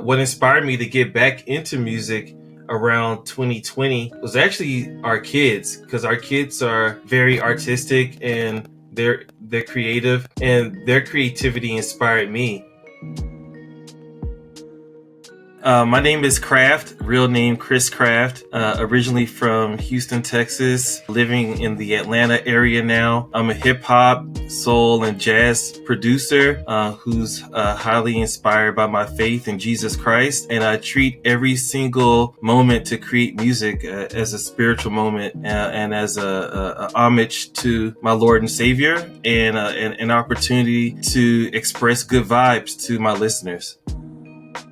what inspired me to get back into music around 2020 was actually our kids, because our kids are very artistic and they're creative, and their creativity inspired me. My name is Craft, real name Chris Craft, originally from Houston, Texas, living in the Atlanta area now. I'm a hip hop, soul, and jazz producer who's highly inspired by my faith in Jesus Christ. And I treat every single moment to create music as a spiritual moment and as a homage to my Lord and Savior, and an opportunity to express good vibes to my listeners.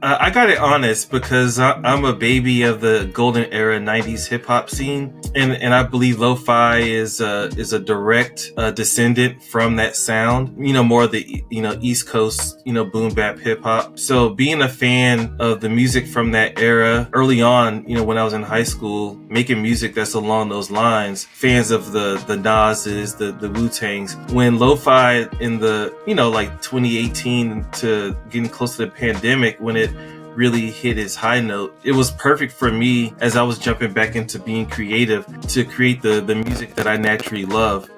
I got it honest because I'm a baby of the golden era 90s hip hop scene, and I believe lo-fi is a direct descendant from that sound. More of the East Coast boom bap hip hop. So being a fan of the music from that era early on, when I was in high school, making music that's along those lines, fans of the Nas's, the Wu-Tangs. When lo-fi in the like 2018 to getting close to the pandemic, when it really hit its high note, it was perfect for me as I was jumping back into being creative to create the music that I naturally love.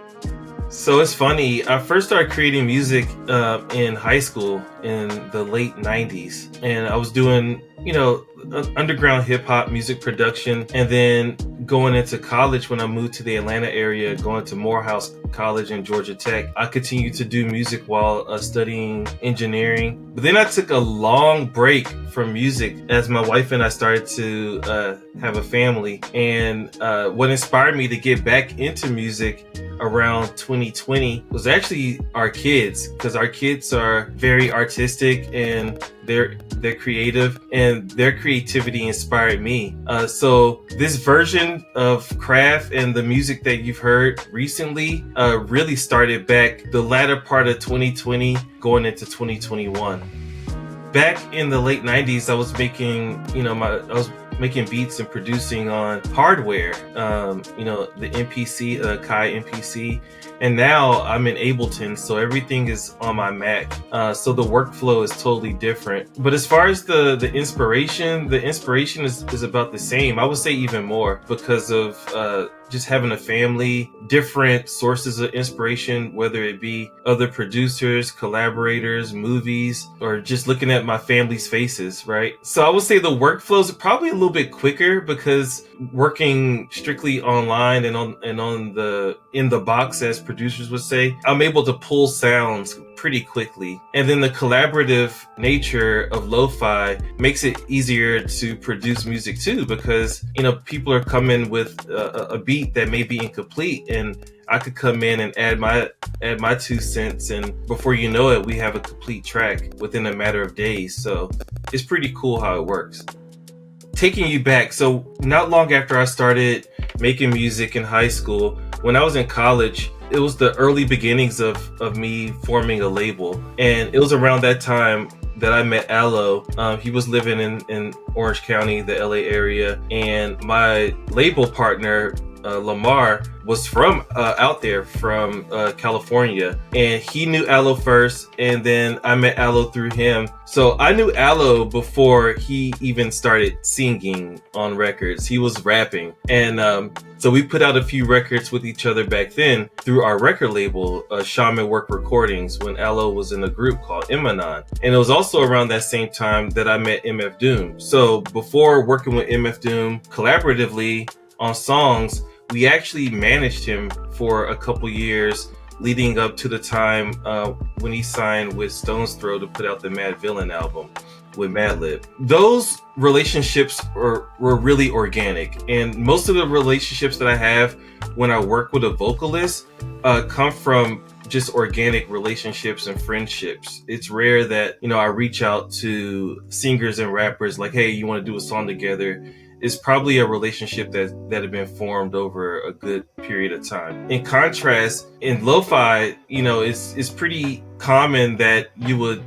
So it's funny, I first started creating music in high school in the late 90s, and I was doing underground hip hop music production, and then going into college, when I moved to the Atlanta area, going to Morehouse College and Georgia Tech, I continued to do music while studying engineering. But then I took a long break from music as my wife and I started to have a family. And what inspired me to get back into music around 2020 was actually our kids, because our kids are very artistic and they're creative, and their creativity inspired me. So this version of Craft and the music that you've heard recently really started back the latter part of 2020 going into 2021. Back in the late 90s, I was making beats and producing on hardware, the MPC, Kai MPC, and now I'm in Ableton, so everything is on my Mac. So the workflow is totally different. But as far as the inspiration is about the same. I would say even more, because of just having a family, different sources of inspiration, whether it be other producers, collaborators, movies, or just looking at my family's faces, right? So I would say the workflows are probably a little bit quicker, because working strictly online and in the box, as producers would say, I'm able to pull sounds pretty quickly. And then the collaborative nature of lo-fi makes it easier to produce music too, because people are coming with a beat that may be incomplete, and I could come in and add my 2 cents, and before you know it, we have a complete track within a matter of days. So it's pretty cool how it works. Taking you back, so not long after I started making music in high school, when I was in college, it was the early beginnings of me forming a label. And it was around that time that I met Aloe. He was living in Orange County, the LA area, and my label partner, Lamar, was from out there from California, and he knew Aloe first, and then I met Aloe through him. So I knew Aloe before he even started singing on records. He was rapping, and so we put out a few records with each other back then through our record label, Shaman Work Recordings, when Aloe was in a group called Emanon. And it was also around that same time that I met MF Doom. So before working with MF Doom collaboratively on songs, we actually managed him for a couple years leading up to the time when he signed with Stone's Throw to put out the Mad Villain album with Madlib. Those relationships were really organic, and most of the relationships that I have when I work with a vocalist come from just organic relationships and friendships. It's rare that I reach out to singers and rappers like, hey, you want to do a song together? It's probably a relationship that had been formed over a good period of time. In contrast, in lo-fi, it's pretty common that you would,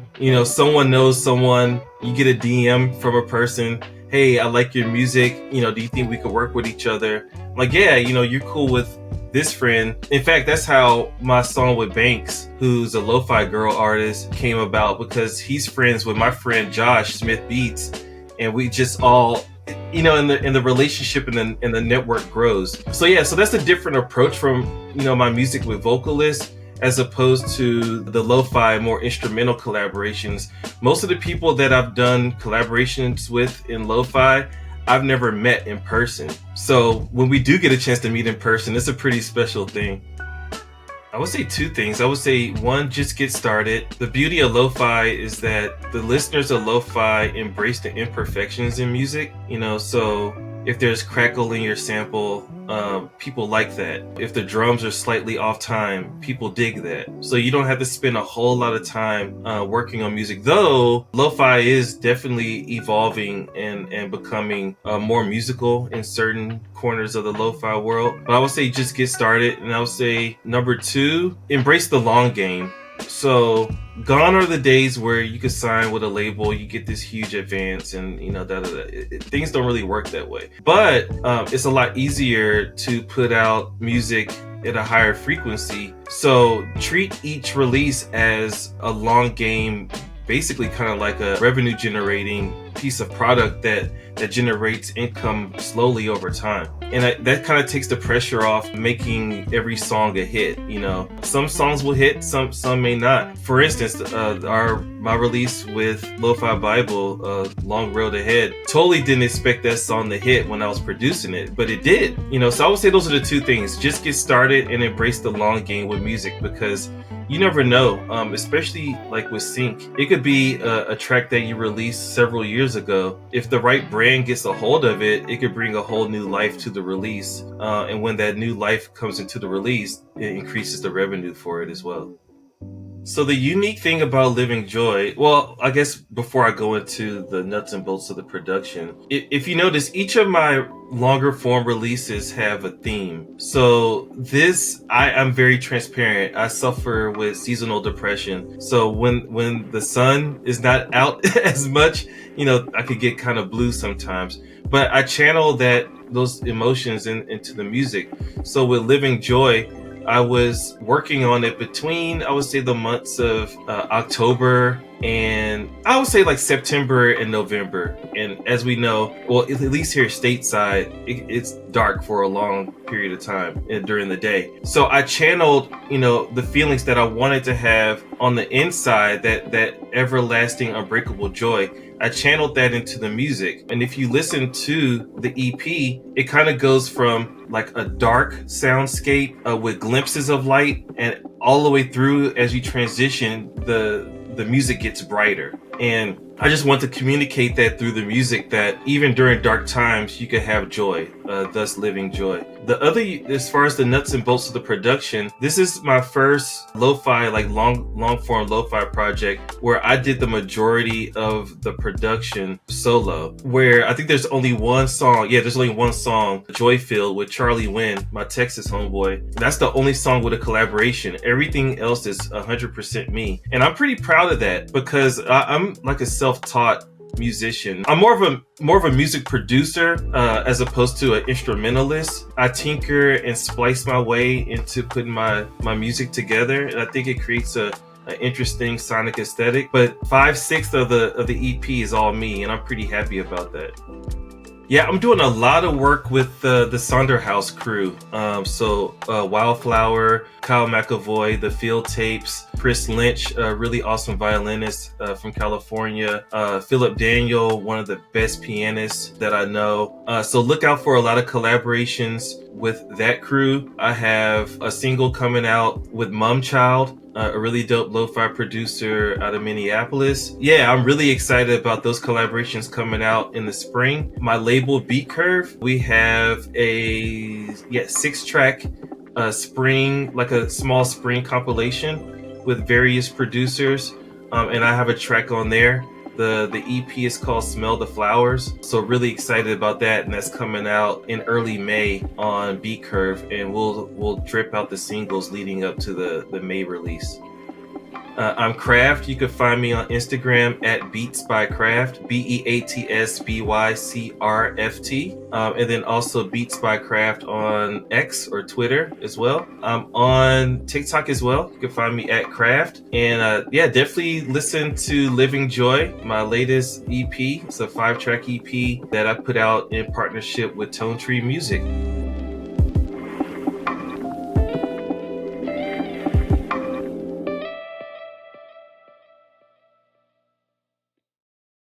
someone knows someone, you get a DM from a person, hey, I like your music, do you think we could work with each other? Like, yeah, you're cool with this friend. In fact, that's how my song with Banks, who's a lo-fi girl artist, came about, because he's friends with my friend Josh Smith Beats, and we just all, in the relationship and the network grows. So yeah, so that's a different approach from my music with vocalists, as opposed to the lo-fi more instrumental collaborations. Most of the people that I've done collaborations with in lo-fi, I've never met in person. So when we do get a chance to meet in person, it's a pretty special thing. I would say two things. I would say, one, just get started. The beauty of lo-fi is that the listeners of lo-fi embrace the imperfections in music. So if there's crackle in your sample, people like that. If the drums are slightly off time, people dig that. So you don't have to spend a whole lot of time working on music. Though lo-fi is definitely evolving and becoming more musical in certain corners of the lo-fi world. But I would say just get started. And I would say number two, embrace the long game. So gone are the days where you could sign with a label, you get this huge advance, and things don't really work that way. But it's a lot easier to put out music at a higher frequency. So treat each release as a long game, basically kind of like a revenue generating piece of product that generates income slowly over time. And that kind of takes the pressure off making every song a hit. Some songs will hit, some may not. For instance, my release with Lo-Fi Bible, Long Road Ahead, totally didn't expect that song to hit when I was producing it, but it did. So I would say those are the two things. Just get started and embrace the long game with music, because you never know, especially like with Sync. It could be a track that you released several years ago. If the right brand gets a hold of it, it could bring a whole new life to the release. And when that new life comes into the release, it increases the revenue for it as well. So the unique thing about Living Joy, well, I guess before I go into the nuts and bolts of the production, if you notice, each of my longer form releases have a theme. So I'm very transparent. I suffer with seasonal depression. So when the sun is not out as much, I could get kind of blue sometimes. But I channel those emotions into the music. So with Living Joy, I was working on it between, I would say, the months of October and I would say like September and November. And as we know, well, at least here stateside, it's dark for a long period of time during the day. So I channeled, the feelings that I wanted to have on the inside, that everlasting, unbreakable joy. I channeled that into the music. And if you listen to the EP, it kind of goes from like a dark soundscape with glimpses of light, and all the way through, as you transition, the music gets brighter. And I just want to communicate that through the music, that even during dark times, you can have joy, thus Living Joy. The other, as far as the nuts and bolts of the production, this is my first lo-fi, like long form lo-fi project where I did the majority of the production solo, where I think there's only one song, Joy Filled, with Charlie Wynn, my Texas homeboy. That's the only song with a collaboration. Everything else is 100% me. And I'm pretty proud of that, because I'm like a self-taught musician. I'm more of a music producer as opposed to an instrumentalist. I tinker and splice my way into putting my music together, and I think it creates an interesting sonic aesthetic. But 5/6 of the EP is all me, and I'm pretty happy about that. Yeah, I'm doing a lot of work with the Sonderhaus crew. So Wildflower, Kyle McAvoy, the Field Tapes, Chris Lynch, a really awesome violinist from California, Philip Daniel, one of the best pianists that I know. So look out for a lot of collaborations with that crew. I have a single coming out with Mum Child, a really dope lo-fi producer out of Minneapolis. Yeah, I'm really excited about those collaborations coming out in the spring. My label Beat Curve, we have a 6-track spring, like a small spring compilation with various producers, and I have a track on there. The EP is called Smell the Flowers. So really excited about that, and that's coming out in early May on Beat Curve, and we'll drip out the singles leading up to the May release. I'm Craft. You can find me on Instagram at Beats by Craft, BeatsByCrft, and then also Beats by Craft on X or Twitter as well. I'm on TikTok as well. You can find me at Craft. And yeah, definitely listen to Living Joy, my latest EP. It's a 5-track EP that I put out in partnership with Tone Tree Music.